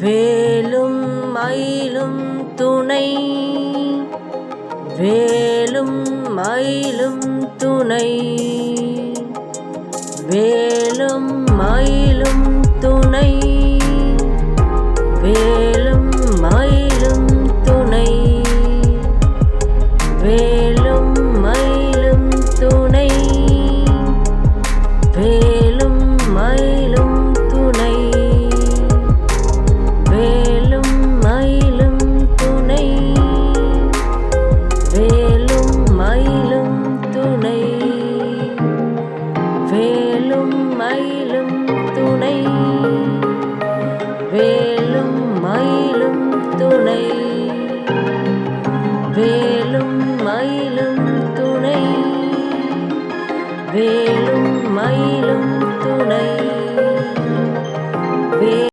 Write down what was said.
வேலும் மயிலும் துணை, வேலும் மயிலும் துணை, வேலும் மயிலும் துணை, வேலும் மயிலும் துணை, வேலும் மயிலும் துணை, வேலும் மயிலும் துணை, வேலும் மயிலும் துணை, வேலும் மயிலும் துணை, வேலும் மயிலும் துணை,